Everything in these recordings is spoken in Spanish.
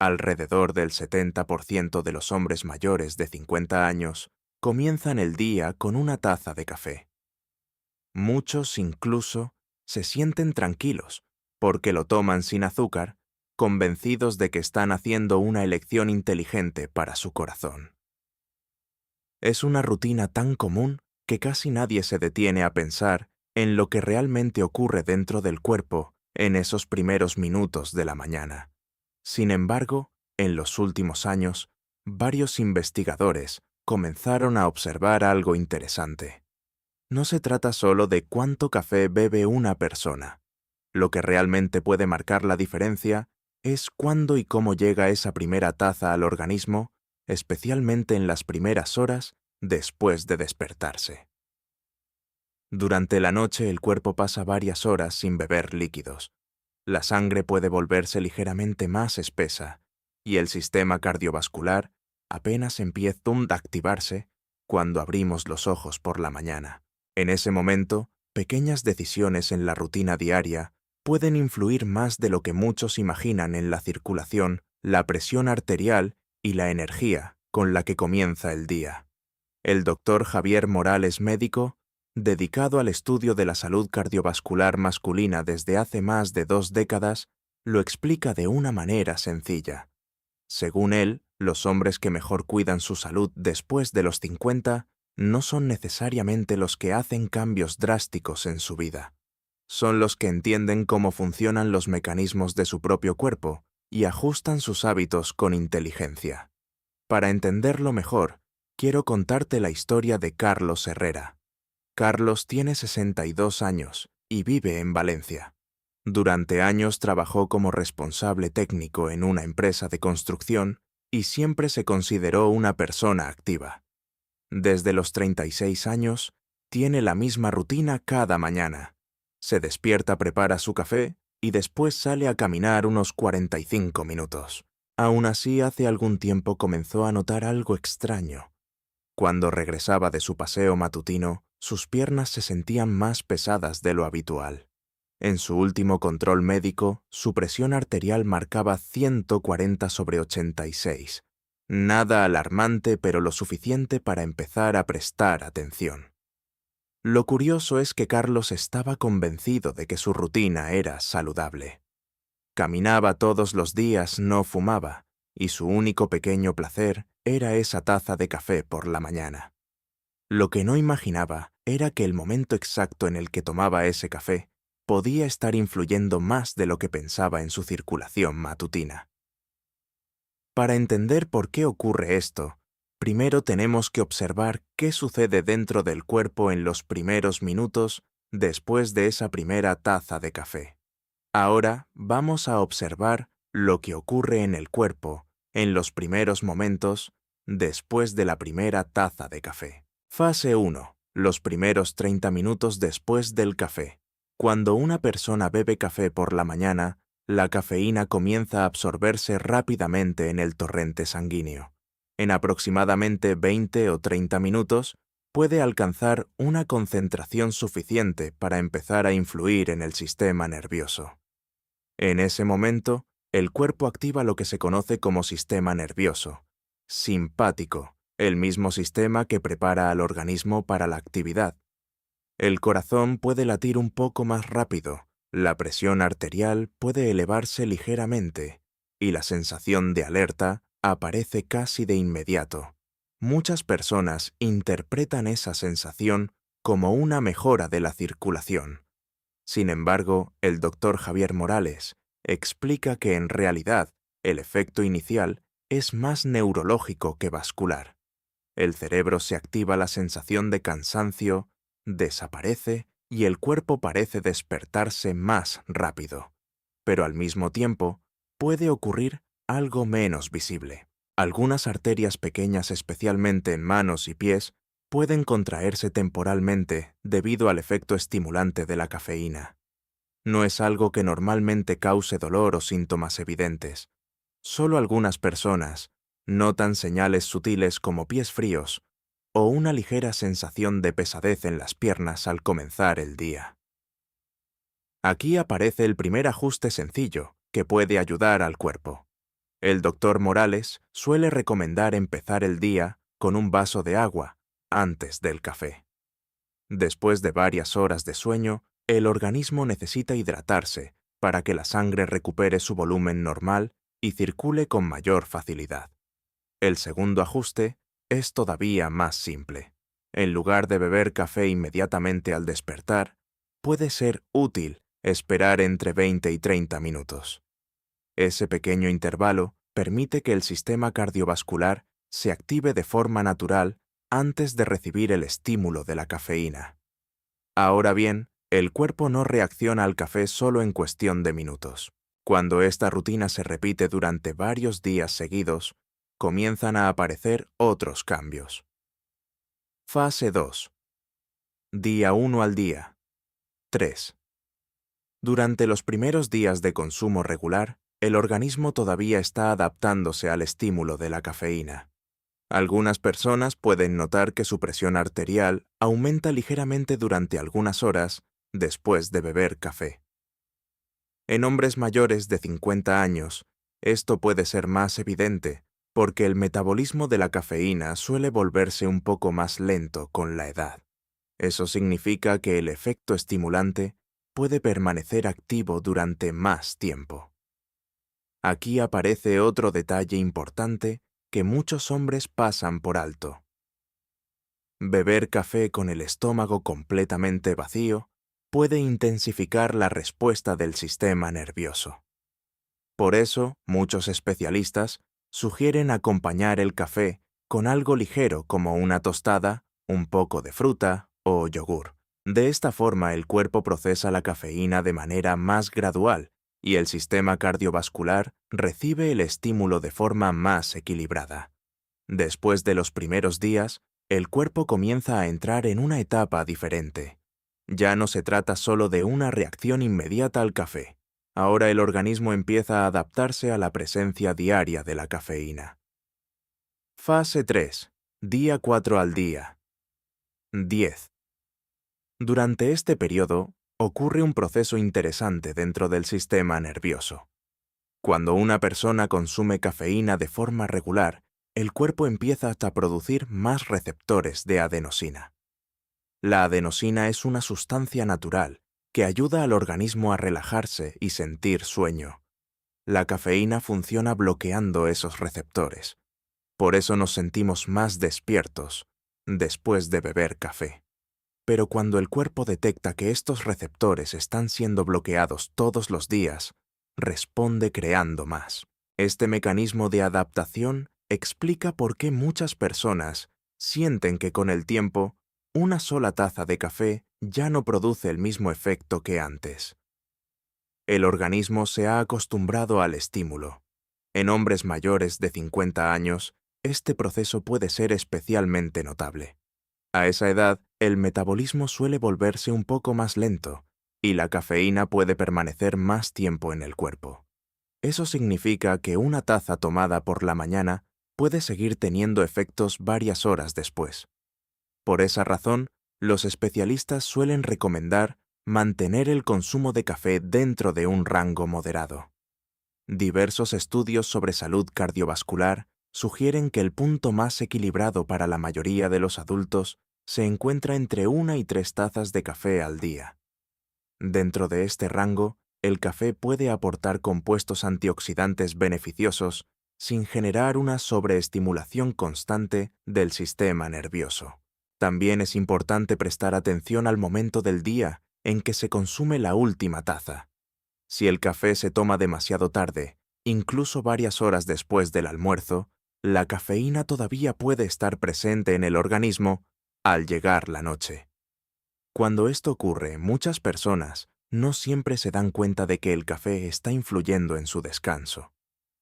Alrededor del 70% de los hombres mayores de 50 años comienzan el día con una taza de café. Muchos incluso se sienten tranquilos porque lo toman sin azúcar, convencidos de que están haciendo una elección inteligente para su corazón. Es una rutina tan común que casi nadie se detiene a pensar en lo que realmente ocurre dentro del cuerpo en esos primeros minutos de la mañana. Sin embargo, en los últimos años, varios investigadores comenzaron a observar algo interesante. No se trata solo de cuánto café bebe una persona. Lo que realmente puede marcar la diferencia es cuándo y cómo llega esa primera taza al organismo, especialmente en las primeras horas después de despertarse. Durante la noche el cuerpo pasa varias horas sin beber líquidos. La sangre puede volverse ligeramente más espesa y el sistema cardiovascular apenas empieza a activarse cuando abrimos los ojos por la mañana. En ese momento, pequeñas decisiones en la rutina diaria pueden influir más de lo que muchos imaginan en la circulación, la presión arterial y la energía con la que comienza el día. El doctor Javier Morales, médico, dedicado al estudio de la salud cardiovascular masculina desde hace más de 2 décadas, lo explica de una manera sencilla. Según él, los hombres que mejor cuidan su salud después de los 50 no son necesariamente los que hacen cambios drásticos en su vida. Son los que entienden cómo funcionan los mecanismos de su propio cuerpo y ajustan sus hábitos con inteligencia. Para entenderlo mejor, quiero contarte la historia de Carlos Herrera. Carlos tiene 62 años y vive en Valencia. Durante años trabajó como responsable técnico en una empresa de construcción y siempre se consideró una persona activa. Desde los 36 años, tiene la misma rutina cada mañana. Se despierta, prepara su café y después sale a caminar unos 45 minutos. Aún así, hace algún tiempo comenzó a notar algo extraño. Cuando regresaba de su paseo matutino, sus piernas se sentían más pesadas de lo habitual. En su último control médico, su presión arterial marcaba 140/86. Nada alarmante, pero lo suficiente para empezar a prestar atención. Lo curioso es que Carlos estaba convencido de que su rutina era saludable. Caminaba todos los días, no fumaba, y su único pequeño placer era esa taza de café por la mañana. Lo que no imaginaba era que el momento exacto en el que tomaba ese café podía estar influyendo más de lo que pensaba en su circulación matutina. Para entender por qué ocurre esto, primero tenemos que observar qué sucede dentro del cuerpo en los primeros minutos después de esa primera taza de café. Ahora vamos a observar lo que ocurre en el cuerpo en los primeros momentos después de la primera taza de café. Fase 1. Los primeros 30 minutos después del café. Cuando una persona bebe café por la mañana, la cafeína comienza a absorberse rápidamente en el torrente sanguíneo. En aproximadamente 20 o 30 minutos, puede alcanzar una concentración suficiente para empezar a influir en el sistema nervioso. En ese momento, el cuerpo activa lo que se conoce como sistema nervioso simpático, el mismo sistema que prepara al organismo para la actividad. El corazón puede latir un poco más rápido, la presión arterial puede elevarse ligeramente y la sensación de alerta aparece casi de inmediato. Muchas personas interpretan esa sensación como una mejora de la circulación. Sin embargo, el doctor Javier Morales explica que en realidad el efecto inicial es más neurológico que vascular. El cerebro se activa, la sensación de cansancio desaparece y el cuerpo parece despertarse más rápido. Pero al mismo tiempo, puede ocurrir algo menos visible. Algunas arterias pequeñas, especialmente en manos y pies, pueden contraerse temporalmente debido al efecto estimulante de la cafeína. No es algo que normalmente cause dolor o síntomas evidentes. Solo algunas personas notan señales sutiles como pies fríos o una ligera sensación de pesadez en las piernas al comenzar el día. Aquí aparece el primer ajuste sencillo que puede ayudar al cuerpo. El doctor Morales suele recomendar empezar el día con un vaso de agua antes del café. Después de varias horas de sueño, el organismo necesita hidratarse para que la sangre recupere su volumen normal y circule con mayor facilidad. El segundo ajuste es todavía más simple. En lugar de beber café inmediatamente al despertar, puede ser útil esperar entre 20 y 30 minutos. Ese pequeño intervalo permite que el sistema cardiovascular se active de forma natural antes de recibir el estímulo de la cafeína. Ahora bien, el cuerpo no reacciona al café solo en cuestión de minutos. Cuando esta rutina se repite durante varios días seguidos, comienzan a aparecer otros cambios. Fase 2. Día 1 al día. 3. Durante los primeros días de consumo regular, el organismo todavía está adaptándose al estímulo de la cafeína. Algunas personas pueden notar que su presión arterial aumenta ligeramente durante algunas horas después de beber café. En hombres mayores de 50 años, esto puede ser más evidente porque el metabolismo de la cafeína suele volverse un poco más lento con la edad. Eso significa que el efecto estimulante puede permanecer activo durante más tiempo. Aquí aparece otro detalle importante que muchos hombres pasan por alto. Beber café con el estómago completamente vacío puede intensificar la respuesta del sistema nervioso. Por eso, muchos especialistas sugieren acompañar el café con algo ligero como una tostada, un poco de fruta o yogur. De esta forma, el cuerpo procesa la cafeína de manera más gradual y el sistema cardiovascular recibe el estímulo de forma más equilibrada. Después de los primeros días, el cuerpo comienza a entrar en una etapa diferente. Ya no se trata solo de una reacción inmediata al café. Ahora el organismo empieza a adaptarse a la presencia diaria de la cafeína. Fase 3. Día 4 al día. 10. Durante este periodo, ocurre un proceso interesante dentro del sistema nervioso. Cuando una persona consume cafeína de forma regular, el cuerpo empieza a producir más receptores de adenosina. La adenosina es una sustancia natural que ayuda al organismo a relajarse y sentir sueño. La cafeína funciona bloqueando esos receptores. Por eso nos sentimos más despiertos después de beber café. Pero cuando el cuerpo detecta que estos receptores están siendo bloqueados todos los días, responde creando más. Este mecanismo de adaptación explica por qué muchas personas sienten que con el tiempo, una sola taza de café ya no produce el mismo efecto que antes. El organismo se ha acostumbrado al estímulo. En hombres mayores de 50 años, este proceso puede ser especialmente notable. A esa edad, el metabolismo suele volverse un poco más lento y la cafeína puede permanecer más tiempo en el cuerpo. Eso significa que una taza tomada por la mañana puede seguir teniendo efectos varias horas después. Por esa razón, los especialistas suelen recomendar mantener el consumo de café dentro de un rango moderado. Diversos estudios sobre salud cardiovascular sugieren que el punto más equilibrado para la mayoría de los adultos se encuentra entre 1 y 3 tazas de café al día. Dentro de este rango, el café puede aportar compuestos antioxidantes beneficiosos sin generar una sobreestimulación constante del sistema nervioso. También es importante prestar atención al momento del día en que se consume la última taza. Si el café se toma demasiado tarde, incluso varias horas después del almuerzo, la cafeína todavía puede estar presente en el organismo al llegar la noche. Cuando esto ocurre, muchas personas no siempre se dan cuenta de que el café está influyendo en su descanso.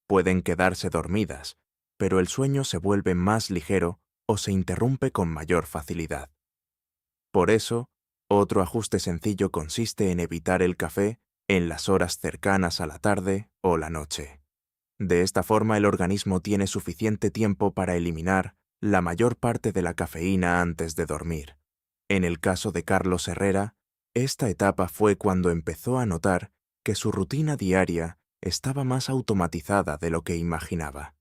Pueden quedarse dormidas, pero el sueño se vuelve más ligero o se interrumpe con mayor facilidad. Por eso, otro ajuste sencillo consiste en evitar el café en las horas cercanas a la tarde o la noche. De esta forma, el organismo tiene suficiente tiempo para eliminar la mayor parte de la cafeína antes de dormir. En el caso de Carlos Herrera, esta etapa fue cuando empezó a notar que su rutina diaria estaba más automatizada de lo que imaginaba.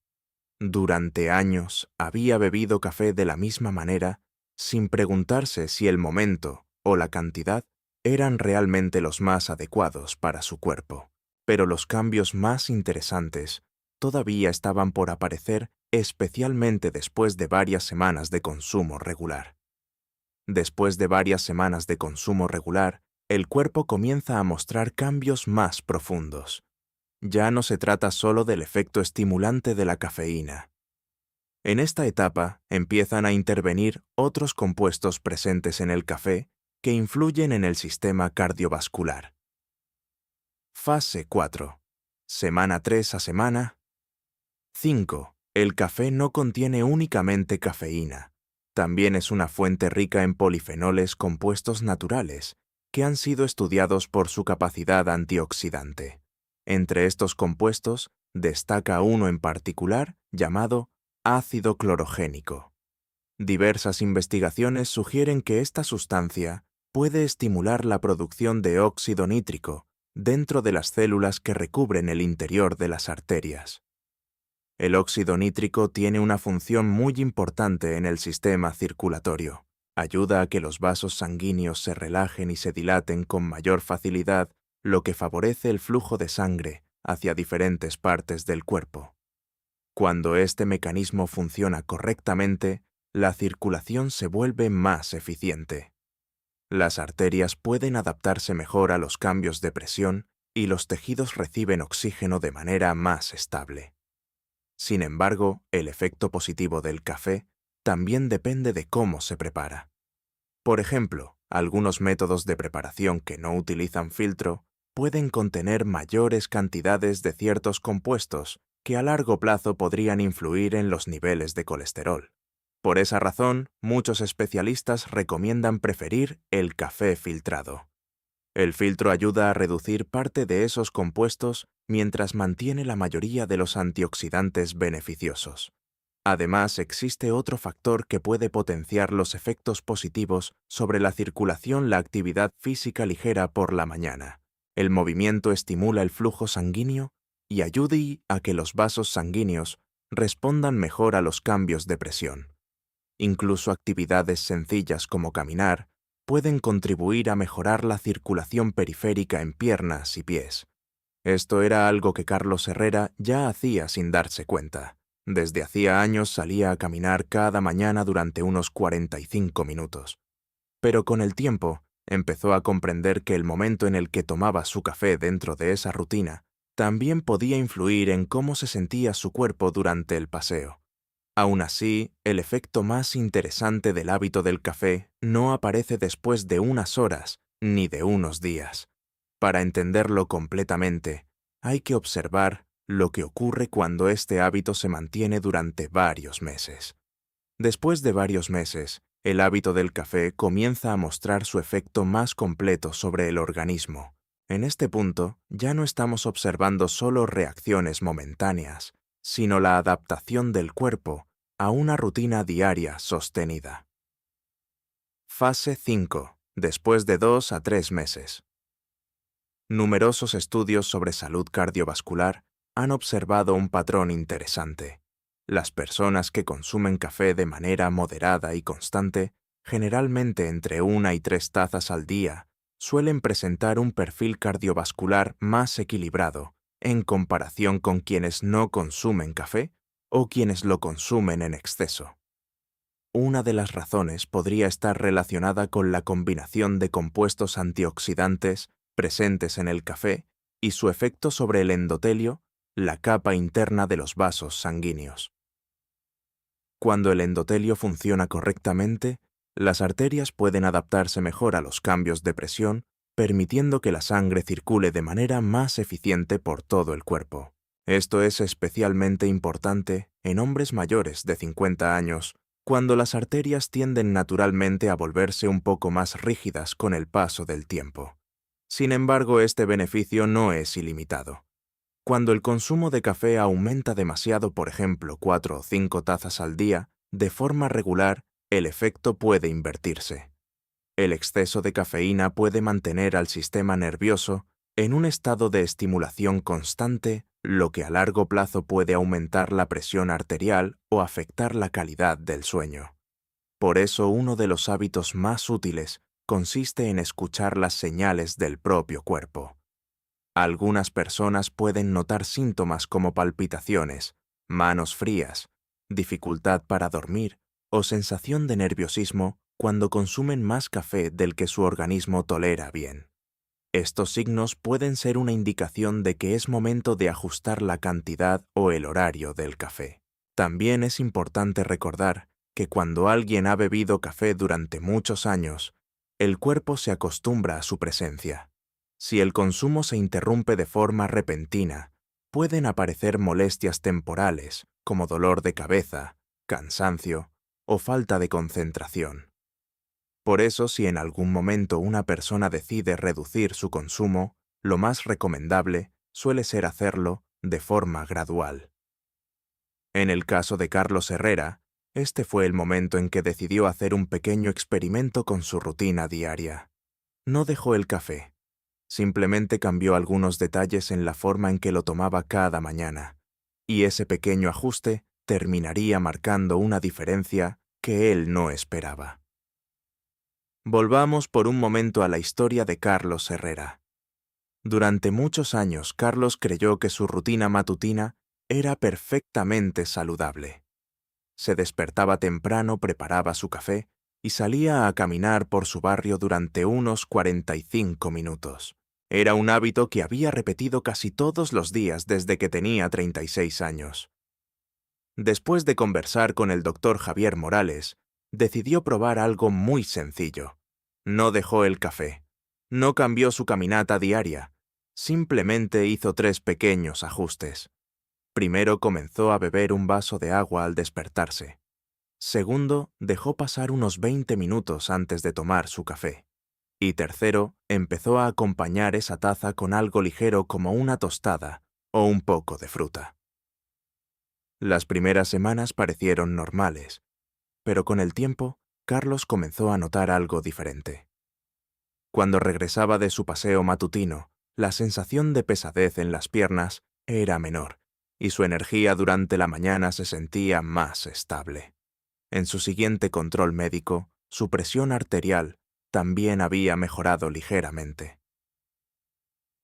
Durante años había bebido café de la misma manera, sin preguntarse si el momento o la cantidad eran realmente los más adecuados para su cuerpo. Pero los cambios más interesantes todavía estaban por aparecer, especialmente después de varias semanas de consumo regular. Después de varias semanas de consumo regular, el cuerpo comienza a mostrar cambios más profundos. Ya no se trata solo del efecto estimulante de la cafeína. En esta etapa empiezan a intervenir otros compuestos presentes en el café que influyen en el sistema cardiovascular. Fase 4. Semana 3 a semana 5. El café no contiene únicamente cafeína. También es una fuente rica en polifenoles compuestos naturales, que han sido estudiados por su capacidad antioxidante. Entre estos compuestos, destaca uno en particular llamado ácido clorogénico. Diversas investigaciones sugieren que esta sustancia puede estimular la producción de óxido nítrico dentro de las células que recubren el interior de las arterias. El óxido nítrico tiene una función muy importante en el sistema circulatorio. Ayuda a que los vasos sanguíneos se relajen y se dilaten con mayor facilidad, lo que favorece el flujo de sangre hacia diferentes partes del cuerpo. Cuando este mecanismo funciona correctamente, la circulación se vuelve más eficiente. Las arterias pueden adaptarse mejor a los cambios de presión y los tejidos reciben oxígeno de manera más estable. Sin embargo, el efecto positivo del café también depende de cómo se prepara. Por ejemplo, algunos métodos de preparación que no utilizan filtro pueden contener mayores cantidades de ciertos compuestos que a largo plazo podrían influir en los niveles de colesterol. Por esa razón, muchos especialistas recomiendan preferir el café filtrado. El filtro ayuda a reducir parte de esos compuestos mientras mantiene la mayoría de los antioxidantes beneficiosos. Además, existe otro factor que puede potenciar los efectos positivos sobre la circulación: la actividad física ligera por la mañana. El movimiento estimula el flujo sanguíneo y ayuda a que los vasos sanguíneos respondan mejor a los cambios de presión. Incluso actividades sencillas como caminar pueden contribuir a mejorar la circulación periférica en piernas y pies. Esto era algo que Carlos Herrera ya hacía sin darse cuenta. Desde hacía años salía a caminar cada mañana durante unos 45 minutos. Pero con el tiempo empezó a comprender que el momento en el que tomaba su café dentro de esa rutina también podía influir en cómo se sentía su cuerpo durante el paseo. Aún así, el efecto más interesante del hábito del café no aparece después de unas horas ni de unos días. Para entenderlo completamente, hay que observar lo que ocurre cuando este hábito se mantiene durante varios meses. Después de varios meses, el hábito del café comienza a mostrar su efecto más completo sobre el organismo. En este punto, ya no estamos observando solo reacciones momentáneas, sino la adaptación del cuerpo a una rutina diaria sostenida. Fase 5. Después de 2 a 3 meses. Numerosos estudios sobre salud cardiovascular han observado un patrón interesante. Las personas que consumen café de manera moderada y constante, generalmente entre 1 y 3 tazas al día, suelen presentar un perfil cardiovascular más equilibrado en comparación con quienes no consumen café o quienes lo consumen en exceso. Una de las razones podría estar relacionada con la combinación de compuestos antioxidantes presentes en el café y su efecto sobre el endotelio, la capa interna de los vasos sanguíneos. Cuando el endotelio funciona correctamente, las arterias pueden adaptarse mejor a los cambios de presión, permitiendo que la sangre circule de manera más eficiente por todo el cuerpo. Esto es especialmente importante en hombres mayores de 50 años, cuando las arterias tienden naturalmente a volverse un poco más rígidas con el paso del tiempo. Sin embargo, este beneficio no es ilimitado. Cuando el consumo de café aumenta demasiado, por ejemplo, 4 o 5 tazas al día, de forma regular, el efecto puede invertirse. El exceso de cafeína puede mantener al sistema nervioso en un estado de estimulación constante, lo que a largo plazo puede aumentar la presión arterial o afectar la calidad del sueño. Por eso, uno de los hábitos más útiles consiste en escuchar las señales del propio cuerpo. Algunas personas pueden notar síntomas como palpitaciones, manos frías, dificultad para dormir o sensación de nerviosismo cuando consumen más café del que su organismo tolera bien. Estos signos pueden ser una indicación de que es momento de ajustar la cantidad o el horario del café. También es importante recordar que cuando alguien ha bebido café durante muchos años, el cuerpo se acostumbra a su presencia. Si el consumo se interrumpe de forma repentina, pueden aparecer molestias temporales, como dolor de cabeza, cansancio o falta de concentración. Por eso, si en algún momento una persona decide reducir su consumo, lo más recomendable suele ser hacerlo de forma gradual. En el caso de Carlos Herrera, este fue el momento en que decidió hacer un pequeño experimento con su rutina diaria. No dejó el café. Simplemente cambió algunos detalles en la forma en que lo tomaba cada mañana, y ese pequeño ajuste terminaría marcando una diferencia que él no esperaba. Volvamos por un momento a la historia de Carlos Herrera. Durante muchos años, Carlos creyó que su rutina matutina era perfectamente saludable. Se despertaba temprano, preparaba su café y salía a caminar por su barrio durante unos 45 minutos. Era un hábito que había repetido casi todos los días desde que tenía 36 años. Después de conversar con el doctor Javier Morales, decidió probar algo muy sencillo. No dejó el café. No cambió su caminata diaria. Simplemente hizo 3 pequeños ajustes. Primero, comenzó a beber un vaso de agua al despertarse. Segundo, dejó pasar unos 20 minutos antes de tomar su café. Y tercero, empezó a acompañar esa taza con algo ligero como una tostada o un poco de fruta. Las primeras semanas parecieron normales, pero con el tiempo, Carlos comenzó a notar algo diferente. Cuando regresaba de su paseo matutino, la sensación de pesadez en las piernas era menor, y su energía durante la mañana se sentía más estable. En su siguiente control médico, su presión arterial también había mejorado ligeramente.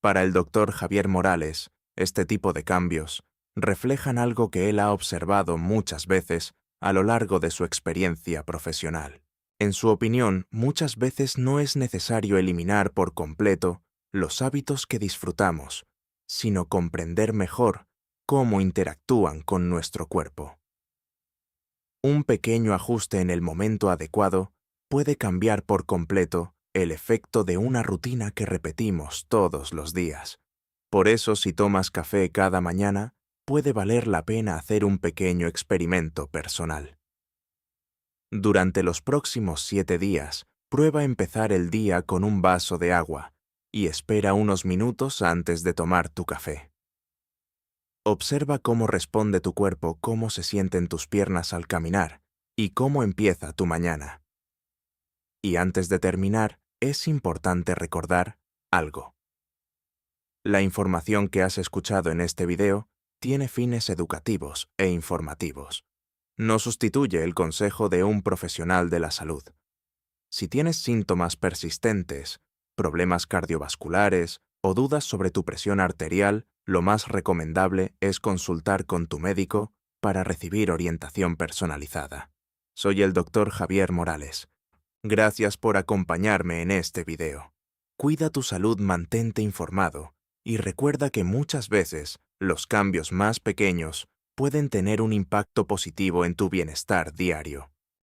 Para el doctor Javier Morales, este tipo de cambios reflejan algo que él ha observado muchas veces a lo largo de su experiencia profesional. En su opinión, muchas veces no es necesario eliminar por completo los hábitos que disfrutamos, sino comprender mejor cómo interactúan con nuestro cuerpo. Un pequeño ajuste en el momento adecuado puede cambiar por completo el efecto de una rutina que repetimos todos los días. Por eso, si tomas café cada mañana, puede valer la pena hacer un pequeño experimento personal. Durante los próximos 7 días, prueba empezar el día con un vaso de agua y espera unos minutos antes de tomar tu café. Observa cómo responde tu cuerpo, cómo se sienten tus piernas al caminar y cómo empieza tu mañana. Y antes de terminar, es importante recordar algo. La información que has escuchado en este video tiene fines educativos e informativos. No sustituye el consejo de un profesional de la salud. Si tienes síntomas persistentes, problemas cardiovasculares o dudas sobre tu presión arterial, lo más recomendable es consultar con tu médico para recibir orientación personalizada. Soy el Dr. Javier Morales. Gracias por acompañarme en este video. Cuida tu salud, mantente informado y recuerda que muchas veces los cambios más pequeños pueden tener un impacto positivo en tu bienestar diario.